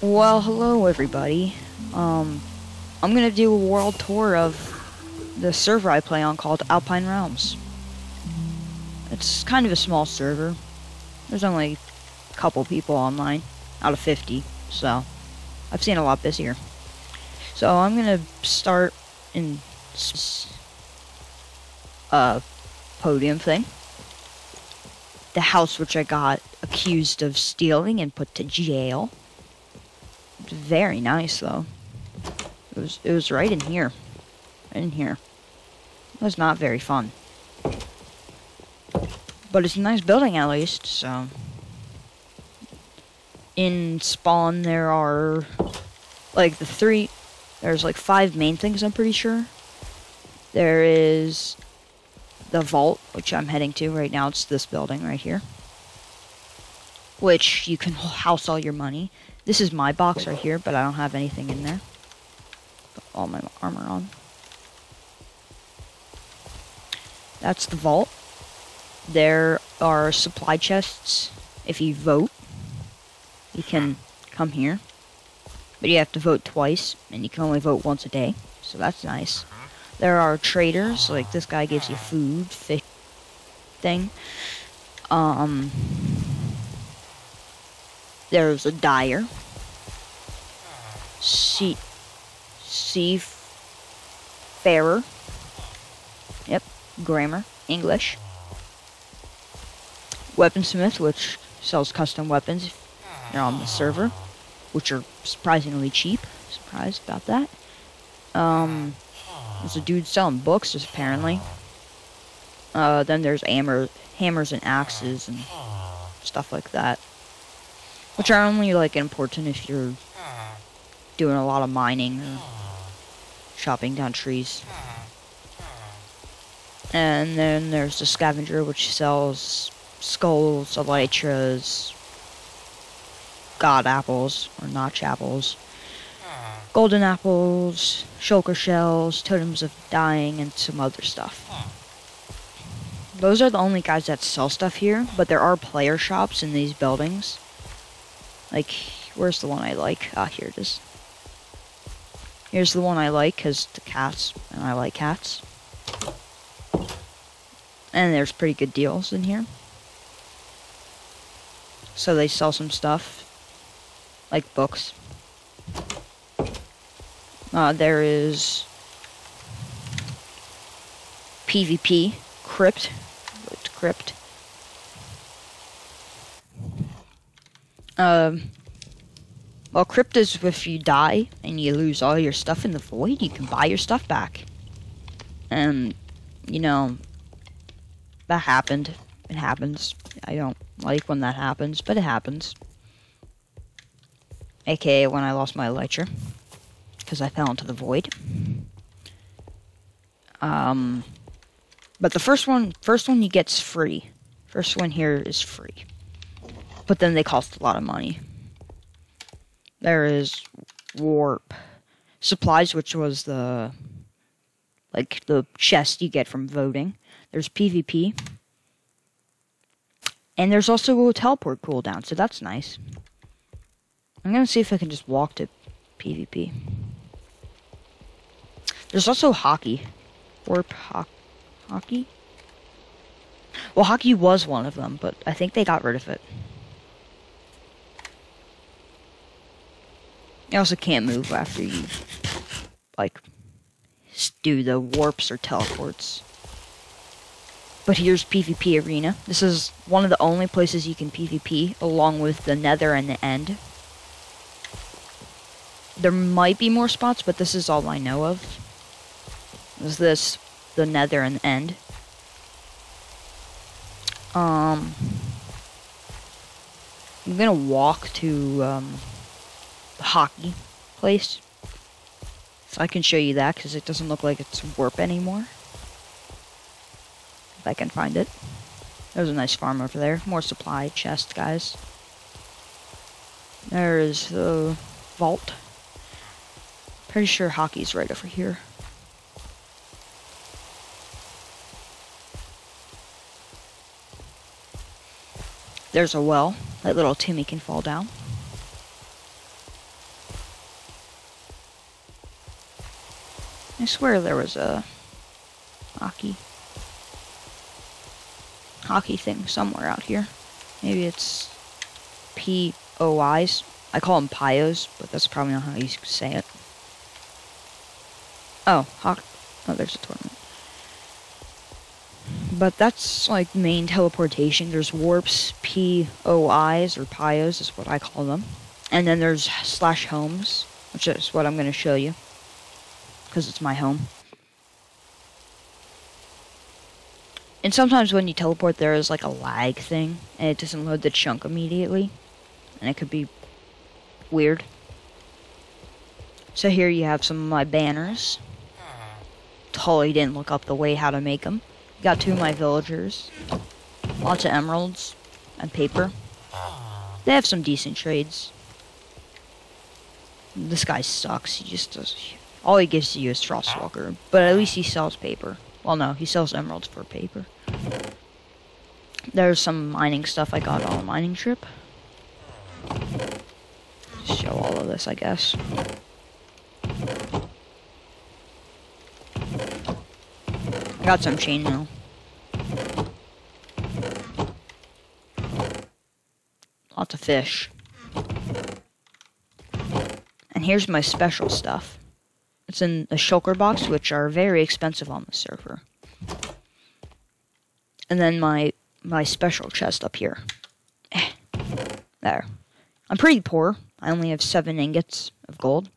Well, hello everybody. I'm gonna do a world tour of the server I play on called Alpine Realms. It's kind of a small server. There's only a couple people online out of 50, so I've seen a lot busier. So I'm gonna start in podium thing. The house which I got accused of stealing and put to jail. Very nice though. It was right in here. Right in here. It was not very fun. But it's a nice building at least, so. In spawn there are like there's like 5 main things I'm pretty sure. There is the vault, which I'm heading to right now. It's this building right here. Which you can house all your money. This is my box right here, but I don't have anything in there. Put all my armor on. That's the vault. There are supply chests. If you vote, you can come here. But you have to vote twice, and you can only vote once a day. So that's nice. There are traders, like this guy gives you food, fish thing. There's a dyer. Seafarer. Yep, grammar, English. Weaponsmith, which sells custom weapons if you're on the server, which are surprisingly cheap. Surprised about that. There's a dude selling books, apparently. Then there's hammers and axes and stuff like that, which are only like important if you're doing a lot of mining or chopping down trees. And then there's the scavenger, which sells skulls, elytras, god apples or notch apples, golden apples, shulker shells, totems of dying, and some other stuff. Those are the only guys that sell stuff here, but there are player shops in these buildings. Like, where's the one I like? Ah, here it is. Here's the one I like, because the cats, and I like cats. And there's pretty good deals in here. So they sell some stuff, like books. There is PvP, Crypt. Crypt. Well, Crypt is if you die and you lose all your stuff in the void, you can buy your stuff back. And, you know, that happened. It happens. I don't like when that happens, but it happens. AKA when I lost my elytra, because I fell into the void. But the first one you get's free. First one here is free. But then they cost a lot of money. There is warp supplies, which was the chest you get from voting. There's PvP. And there's also a teleport cooldown, so that's nice. I'm gonna see if I can just walk to PvP. There's also hockey. Warp hockey? Well, hockey was one of them, but I think they got rid of it. You also can't move after you, like, do the warps or teleports. But here's PvP Arena. This is one of the only places you can PvP, along with the Nether and the End. There might be more spots, but this is all I know of. Is this, the Nether and the End. I'm gonna walk to, the hockey place. So I can show you that, because it doesn't look like it's warp anymore. If I can find it. There's a nice farm over there. More supply chest, guys. There is the vault. Pretty sure hockey's right over here. There's a well that little Timmy can fall down. I swear there was a hockey thing somewhere out here. Maybe it's POIs. I call them Pios, but that's probably not how you say it. Oh, oh, there's a tournament. But that's like main teleportation. There's warps, POIs, or Pios is what I call them. And then there's /homes, which is what I'm going to show you, because it's my home. And sometimes when you teleport, there is like a lag thing, and it doesn't load the chunk immediately, and it could be weird. So here you have some of my banners. Totally didn't look up the way how to make them. Got 2 of my villagers, lots of emeralds and paper. They have some decent trades. This guy sucks. He just does. All he gives to you is Frostwalker, but at least he sells paper. Well, no, he sells emeralds for paper. There's some mining stuff I got on a mining trip. Show all of this, I guess. I got some chainmail. Lots of fish. And here's my special stuff. It's in a shulker box, which are very expensive on the server. And then my special chest up here. There. I'm pretty poor. I only have 7 ingots of gold.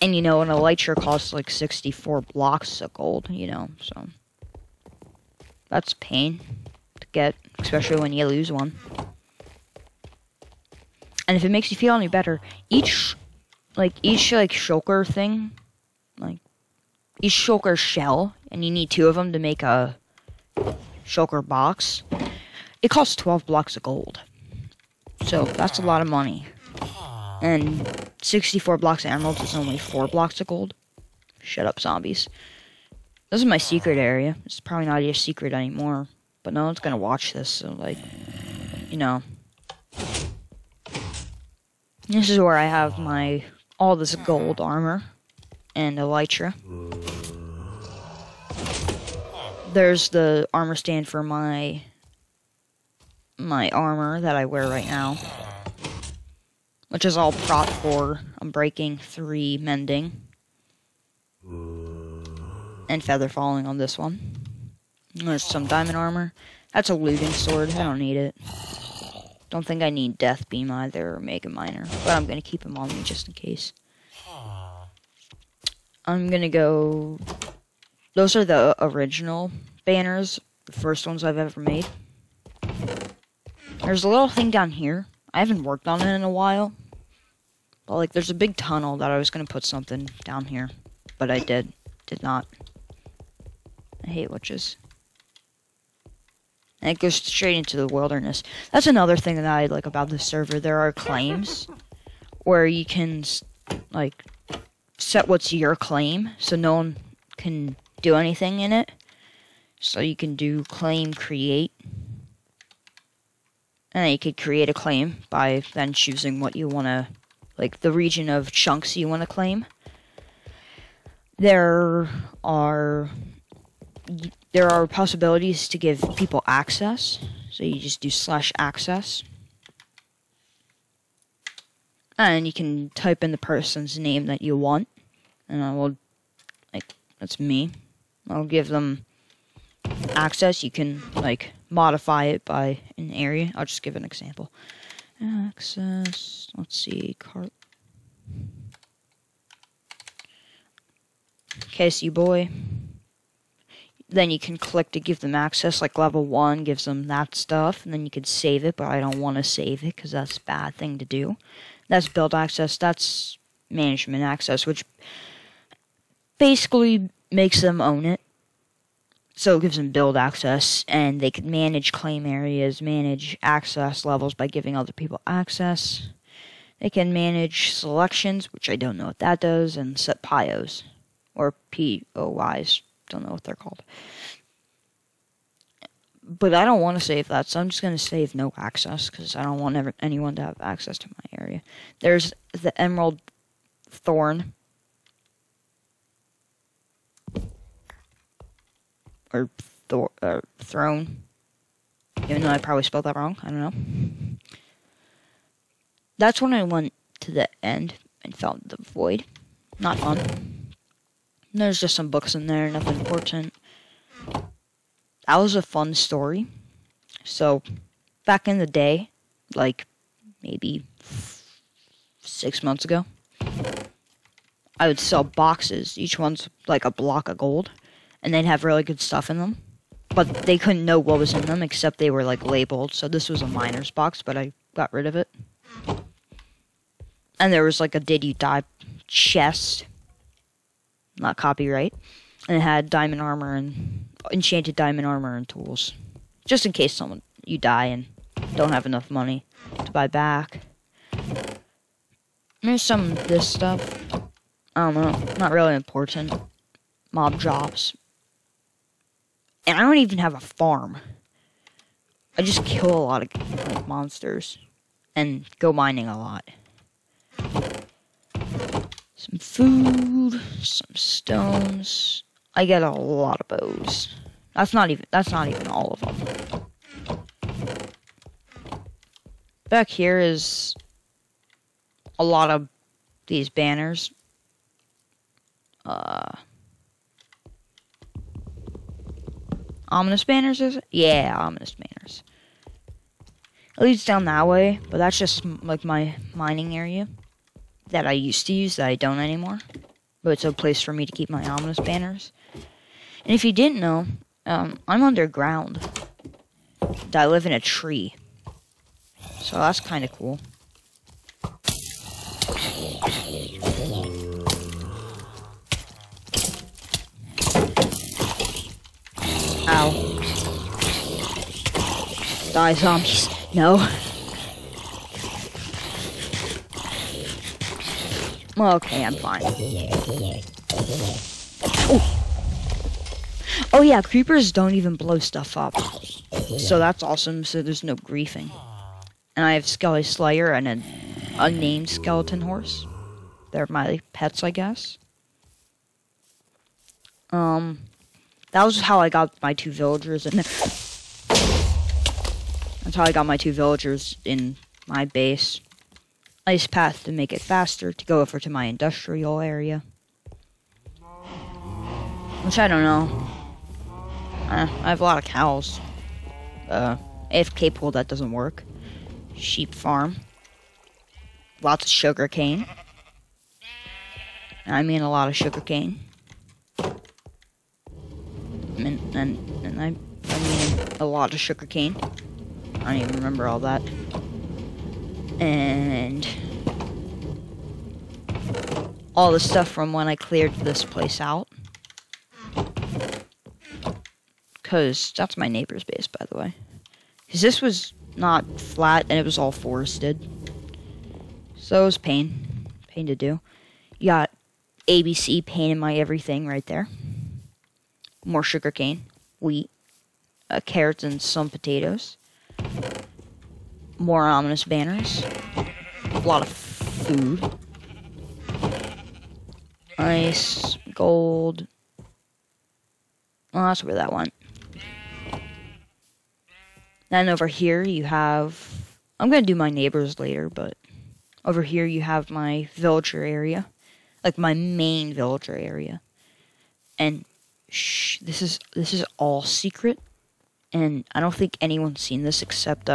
And you know, an elytra costs like 64 blocks of gold, you know, so that's pain to get, especially when you lose one. And if it makes you feel any better, each shulker thing, like each shulker shell, and you need 2 of them to make a shulker box, it costs 12 blocks of gold. So that's a lot of money. And 64 blocks of emeralds is only 4 blocks of gold. Shut up, zombies. This is my secret area. It's probably not a secret anymore, but no one's gonna watch this, so, like, you know. This is where I have all this gold armor and elytra. There's the armor stand for my armor that I wear right now, which is all prot 4, unbreaking, 3 mending, and feather falling on this one. There's some diamond armor. That's a looting sword. I don't need it. Don't think I need death beam either or mega miner, but I'm gonna keep them on me just in case. I'm gonna go. Those are the original banners, the first ones I've ever made. There's a little thing down here. I haven't worked on it in a while. But, like, there's a big tunnel that I was going to put something down here. But I did not. I hate witches. And it goes straight into the wilderness. That's another thing that I like about this server. There are claims where you can, like, set what's your claim. So no one can do anything in it. So you can do claim create. And then you could create a claim by then choosing what you want to, like the region of chunks you want to claim. There are possibilities to give people access. So you just do /access. And you can type in the person's name that you want. And I will, like, that's me. I'll give them access. You can, like, modify it by an area. I'll just give an example. Access, let's see, cart. KSU boy. Then you can click to give them access, like level 1 gives them that stuff, and then you can save it, but I don't want to save it because that's a bad thing to do. That's build access, that's management access, which basically makes them own it. So it gives them build access, and they can manage claim areas, manage access levels by giving other people access. They can manage selections, which I don't know what that does, and set PIOs, or POIs, don't know what they're called. But I don't want to save that, so I'm just going to save no access, because I don't want anyone to have access to my area. There's the Emerald Thorn. or throne. Even though I probably spelled that wrong, I don't know. That's when I went to the end and found the void. Not fun. There's just some books in there, nothing important. That was a fun story. So, back in the day, like maybe 6 months ago, I would sell boxes. Each one's like a block of gold, and they'd have really good stuff in them. But they couldn't know what was in them except they were like labeled. So this was a miner's box, but I got rid of it. And there was like a Did You Die chest. Not copyright. And it had diamond armor and enchanted diamond armor and tools. Just in case you die and don't have enough money to buy back. There's some of this stuff. I don't know. Not really important. Mob drops. And I don't even have a farm. I just kill a lot of monsters. And go mining a lot. Some food. Some stones. I get a lot of bows. That's not even all of them. Back here is a lot of these banners. Ominous banners, is it? Yeah, ominous banners. It leads down that way, but that's just like my mining area that I used to use that I don't anymore. But it's a place for me to keep my ominous banners. And if you didn't know, I'm underground. I live in a tree. So that's kind of cool. Ow. Die, zombies. No. Well, okay, I'm fine. Oh. Oh yeah, creepers don't even blow stuff up. So that's awesome, so there's no griefing. And I have Skelly Slayer and an unnamed skeleton horse. They're my pets, I guess. That was how I got my 2 villagers in. That's how I got my 2 villagers in my base. Ice path to make it faster to go over to my industrial area. Which I don't know. I have a lot of cows. AFK pool, that doesn't work. Sheep farm. Lots of sugar cane. I mean a lot of sugar cane. And I mean a lot of sugar cane. I don't even remember all that. And all the stuff from when I cleared this place out. Because that's my neighbor's base, by the way. Because this was not flat and it was all forested. So it was pain to do. You got ABC pain in my everything right there. More sugarcane, wheat, carrots, and some potatoes. More ominous banners. A lot of food. Ice, gold. Oh, that's where that went. Then over here you have... I'm going to do my neighbors later, but... Over here you have my villager area. Like my main villager area. And... this is all secret, and I don't think anyone's seen this except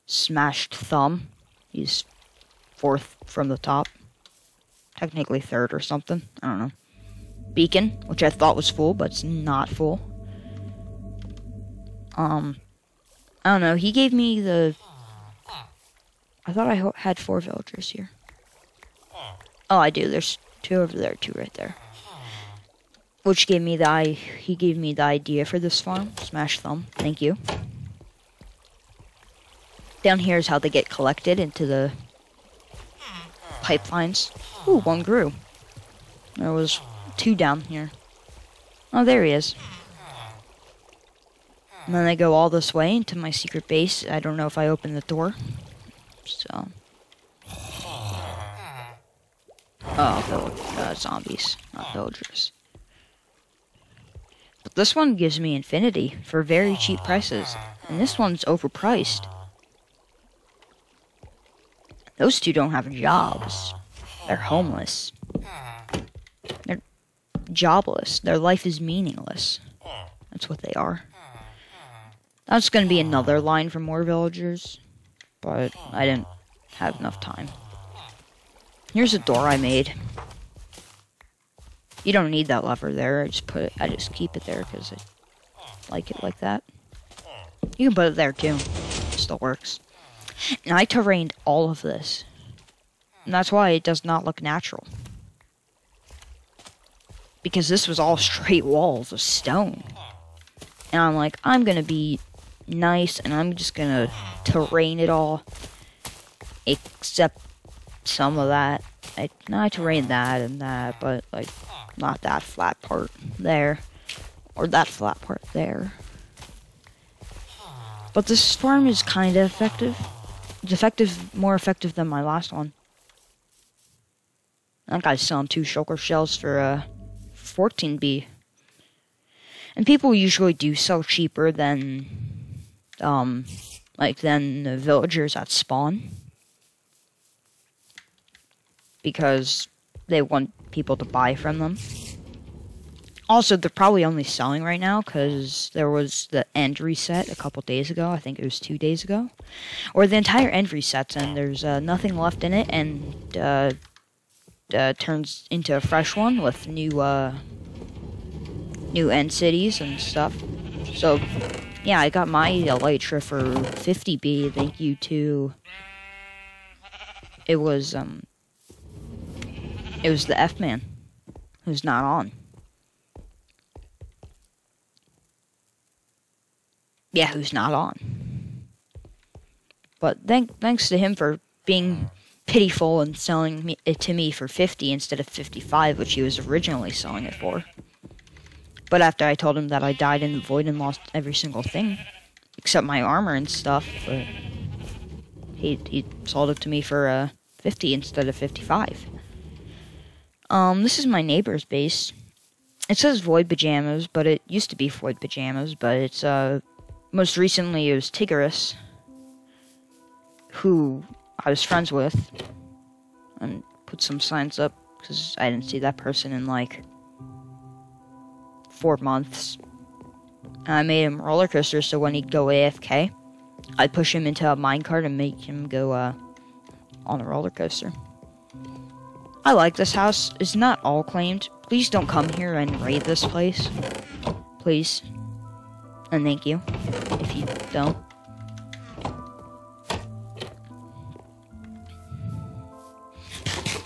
Smashed Thumb. He's 4th from the top, technically 3rd or something. I don't know. Beacon, which I thought was full, but it's not full. I don't know. He gave me the. I thought I had 4 villagers here. Oh, I do. There's 2 over there, 2 right there. Which gave me he gave me the idea for this farm. Smash Thumb. Thank you. Down here is how they get collected into the pipelines. Ooh, 1 grew. There was 2 down here. Oh, there he is. And then they go all this way into my secret base. I don't know if I opened the door. So. Oh, zombies, not villagers. But this one gives me infinity for very cheap prices. And this one's overpriced. Those two don't have jobs. They're homeless. They're jobless. Their life is meaningless. That's what they are. That's going to be another line for more villagers. But I didn't have enough time. Here's a door I made. You don't need that lever there. I just keep it there because I like it like that. You can put it there too. It still works. And I terrained all of this. And that's why it does not look natural. Because this was all straight walls of stone. And I'm like, I'm gonna be nice and I'm just gonna terrain it all. Except some of that. I terrained that and that, but like not that flat part there. Or that flat part there. But this farm is kinda effective. It's more effective than my last one. That guy's selling 2 shulker shells for 14B. And people usually do sell cheaper than the villagers at spawn. Because they want people to buy from them. Also, they're probably only selling right now because there was the end reset a couple days ago. I think it was 2 days ago. Or the entire end resets and there's nothing left in it and turns into a fresh one with new end cities and stuff. So, yeah, I got my Elytra for 50B. Thank you to... It was the F-Man who's not on. Yeah, who's not on. But thanks to him for being pitiful and selling it to me for 50 instead of 55, which he was originally selling it for. But after I told him that I died in the void and lost every single thing, except my armor and stuff, but he sold it to me for 50 instead of 55. This is my neighbor's base. It says Void Pajamas, but it used to be Void Pajamas, but it's most recently it was Tigris, who I was friends with, and put some signs up because I didn't see that person in like 4 months. And I made him roller coaster so when he'd go AFK, I'd push him into a minecart and make him go on a roller coaster. I like this house. It's not all claimed. Please don't come here and raid this place. Please. And thank you if you don't.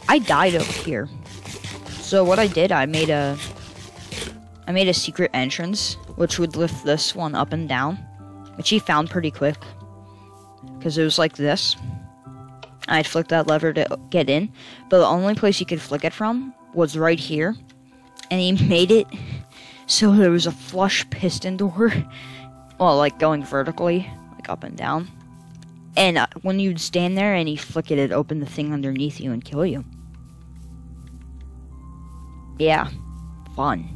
I died over here. So what I did, I made a secret entrance, which would lift this one up and down, which he found pretty quick, because it was like this. I'd flick that lever to get in, but the only place he could flick it from was right here, and he made it so there was a flush piston door, well, like going vertically, like up and down. And when you'd stand there and he flick it, it'd open the thing underneath you and kill you. Yeah, fun.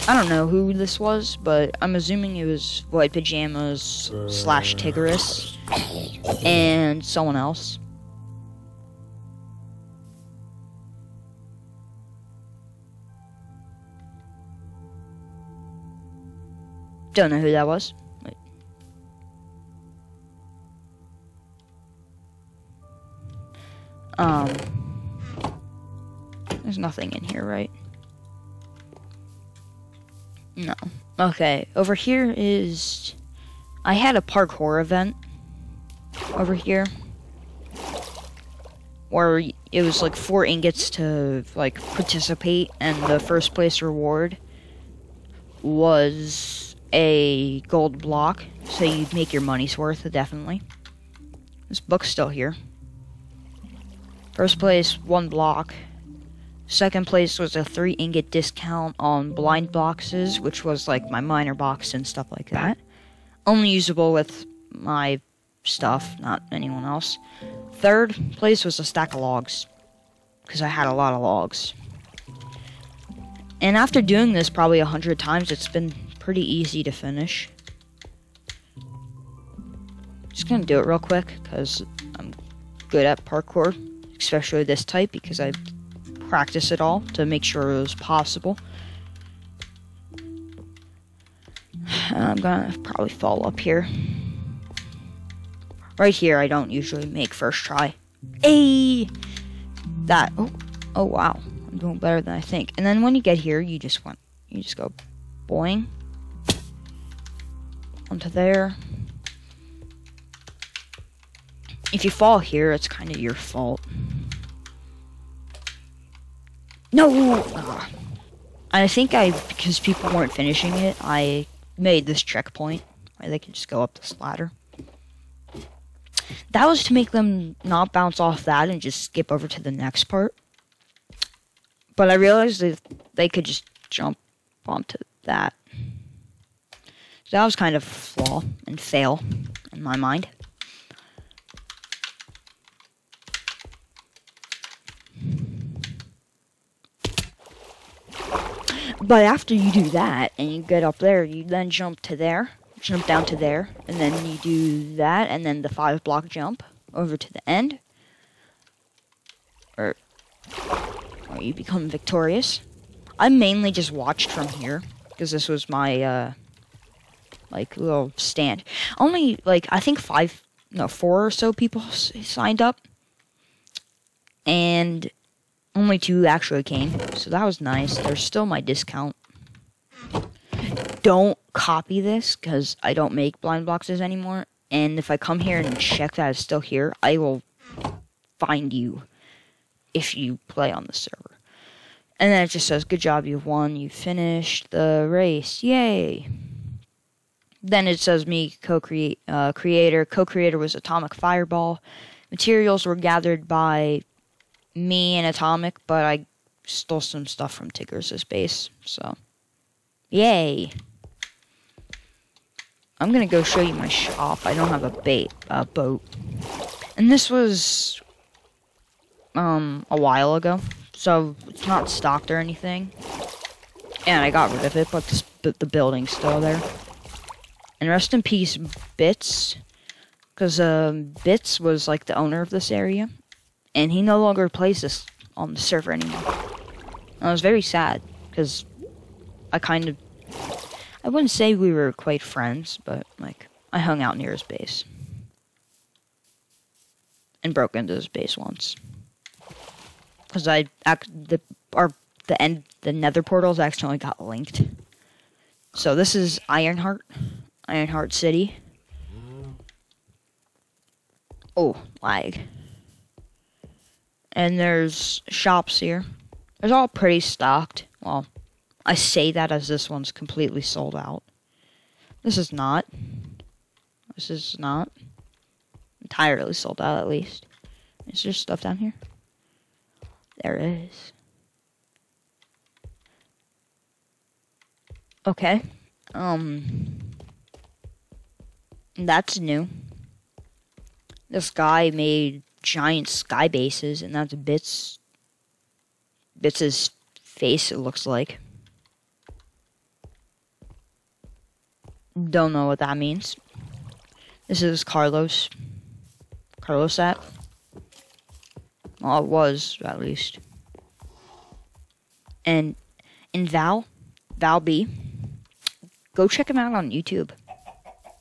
I don't know who this was, but I'm assuming it was Void Pajamas / Tigris and someone else. Don't know who that was. Wait. There's nothing in here, right? No. Okay, over here is... I had a parkour event over here where it was like 4 ingots to like participate, and the first place reward was a gold block, so you'd make your money's worth, definitely. This book's still here. First place, 1 block. Second place was a 3 ingot discount on blind boxes, which was like my miner box and stuff like that. Only usable with my stuff, not anyone else. Third place was a stack of logs, because I had a lot of logs. And after doing this probably 100 times, it's been pretty easy to finish. Just gonna do it real quick, because I'm good at parkour, especially this type, because I practice it all to make sure it was possible. I'm gonna probably fall up here. Right here, I don't usually make first try. Hey! That, oh wow. I'm doing better than I think. And then when you get here, you just go boing. Onto there. If you fall here, it's kind of your fault. No! Ah. I think because people weren't finishing it, I made this checkpoint where they can just go up this ladder. That was to make them not bounce off that and just skip over to the next part. But I realized that they could just jump onto that. So that was kind of a flaw and fail in my mind. But after you do that, and you get up there, you then jump down to there, and then you do that, and then the 5-block jump over to the end. Or you become victorious. I mainly just watched from here, because this was my, like, little stand. Only, like, I think 4 or so people signed up. And only 2 actually came, so that was nice. There's still my discount. Don't copy this, because I don't make blind boxes anymore. And if I come here and check that it's still here, I will find you if you play on the server. And then it just says, good job, you've won, you finished the race, yay! Then it says me, co-creator was Atomic Fireball. Materials were gathered by me and Atomic, but I stole some stuff from Tigger's base, so yay! I'm gonna go show you my shop. I don't have a boat, and this was a while ago, so it's not stocked or anything. And I got rid of it, but the building's still there. And rest in peace, Bits, because Bits was like the owner of this area. And he no longer plays this on the server anymore. And I was very sad, because I wouldn't say we were quite friends, but, like, I hung out near his base. And broke into his base once. Because the nether portals accidentally got linked. So this is Ironheart City. Oh, lag. And there's shops here. It's all pretty stocked. Well, I say that as this one's completely sold out. This is not. This is not. Entirely sold out, at least. Is there stuff down here? There is. Okay. That's new. This guy made giant sky bases, and that's Bits's face, it looks like. Don't know what that means. This is Carlos. Carlosat. Well, it was, at least. And in ValB, go check him out on YouTube.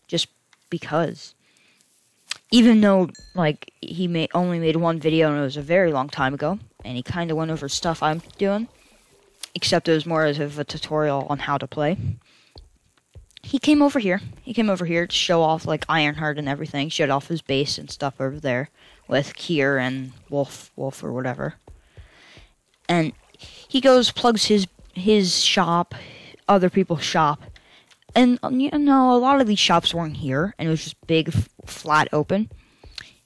Just because. Even though, like, he only made one video and it was a very long time ago, and he kind of went over stuff I'm doing, except it was more as of a tutorial on how to play. He came over here. He came over here to show off, like, Ironheart and everything. Showed off his base and stuff over there with Kier and Wolf or whatever. And he goes, plugs his shop, other people's shop. And, you know, a lot of these shops weren't here, and it was just big, flat open.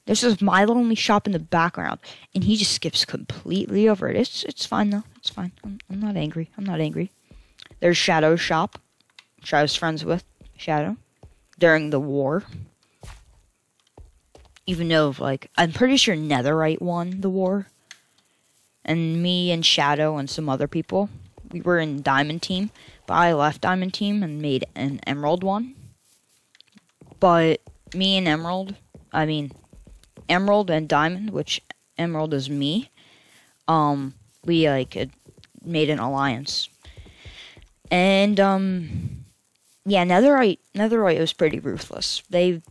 There's just my only shop in the background, and he just skips completely over it. It's fine, though. It's fine. I'm not angry. I'm not angry. There's Shadow's shop, which I was friends with Shadow during the war. Even though, like, I'm pretty sure Netherite won the war. And me and Shadow and some other people we were in Diamond Team, but I left Diamond Team and made an Emerald one. But me and Emerald and Diamond, which Emerald is me, we like made an alliance. And yeah, Netherite was pretty ruthless. They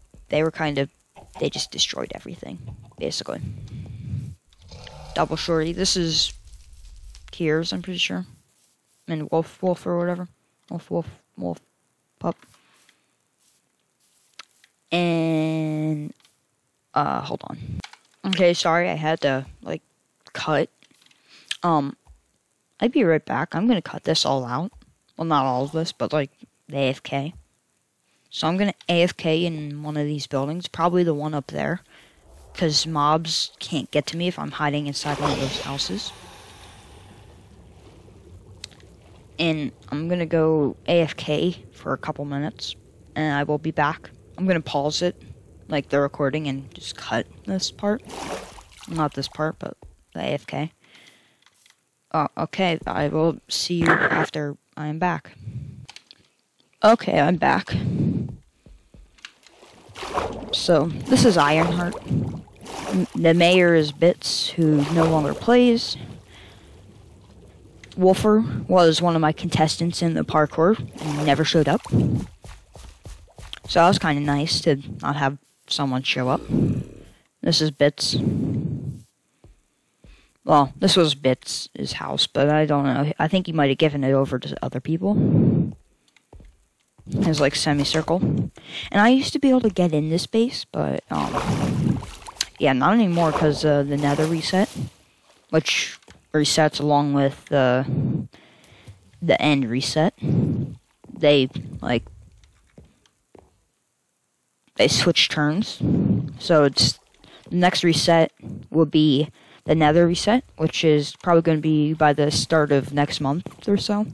just destroyed everything, basically. Double Shorty. This is Kiers, I'm pretty sure. And Wolf or whatever. Wolf Pup. And hold on. Okay, sorry, I had to like cut. I'd be right back. I'm gonna cut this all out. Well, not all of this, but like the AFK. So I'm gonna AFK in one of these buildings, probably the one up there, because mobs can't get to me if I'm hiding inside one of those houses. And I'm gonna go AFK for a couple minutes, and I will be back. I'm gonna pause it, like the recording, and just cut this part. Not this part, but the AFK. Okay, I will see you after I am back. Okay, I'm back. So, this is Ironheart. The mayor is Bits, who no longer plays. Wolfer was one of my contestants in the parkour and never showed up. So that was kind of nice to not have someone show up. This is Bits. Well, this was Bits' house, but I don't know. I think he might have given it over to other people. It's like semicircle. And I used to be able to get in this base, but, yeah, not anymore because the nether reset. Which resets along with the end reset. They switch turns. So it's, the next reset will be the nether reset, which is probably going to be by the start of next month or so.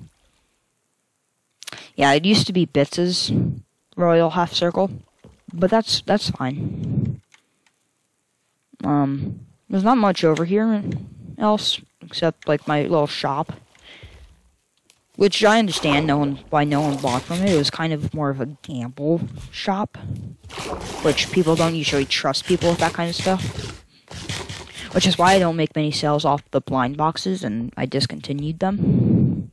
Yeah, it used to be Bits' royal half circle, but that's fine. There's not much over here else except like my little shop, which I understand why no one bought from it. It was kind of more of a gamble shop, which people don't usually trust people with that kind of stuff. Which is why I don't make many sales off the blind boxes, and I discontinued them.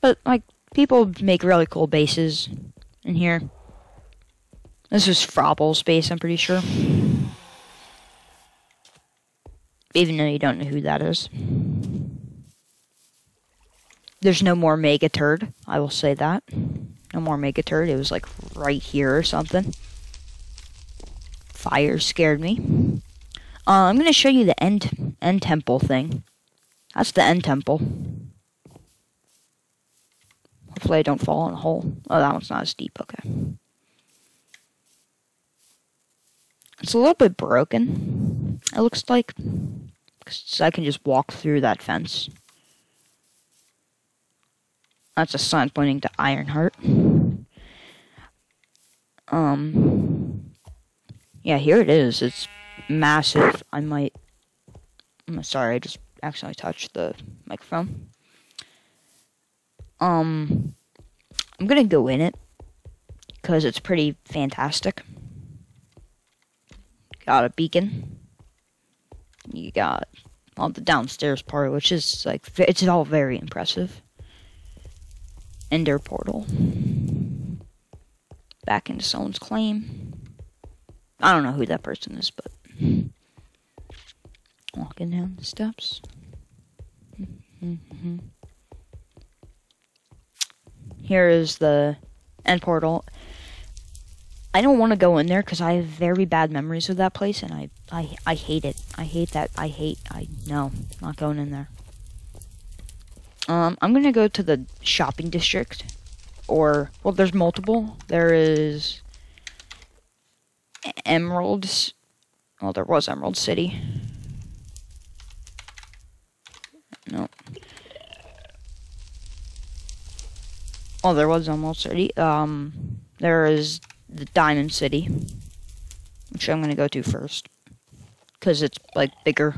But, like, people make really cool bases in here. This is Frobble's base, I'm pretty sure. Even though you don't know who that is. There's no more Mega Turd, I will say that. No more Mega Turd, it was, like, right here or something. Fire scared me. I'm going to show you the end temple thing. That's the end temple. Hopefully I don't fall in a hole. Oh, that one's not as deep. Okay. It's a little bit broken, it looks like. So I can just walk through that fence. That's a sign pointing to Ironheart. Yeah, here it is. It's massive. I'm sorry, I just accidentally touched the microphone. I'm gonna go in it because it's pretty fantastic. Got a beacon. You got the downstairs part, which is like it's all very impressive. Ender portal. Back into someone's claim. I don't know who that person is, but walking down the steps. Here is the end portal. I don't want to go in there because I have very bad memories of that place, and I hate it. I hate that. No, not going in there. I'm gonna go to the shopping district, or well, there's multiple. There is Emeralds. Well, there was Emerald City. No. Oh, there was Emerald City. There is the Diamond City, which I'm gonna go to first, because it's like bigger.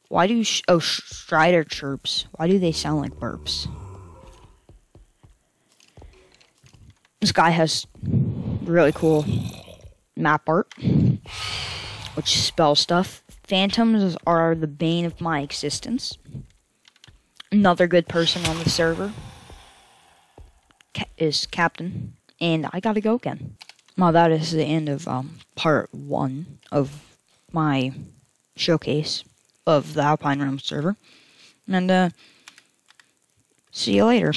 Why do Strider chirps? Why do they sound like burps? This guy has really cool map art, which spells stuff. Phantoms are the bane of my existence. Another good person on the server is Captain, and I gotta go again. Well, that is the end of part 1 of my showcase of the Alpine Realm server, and see you later.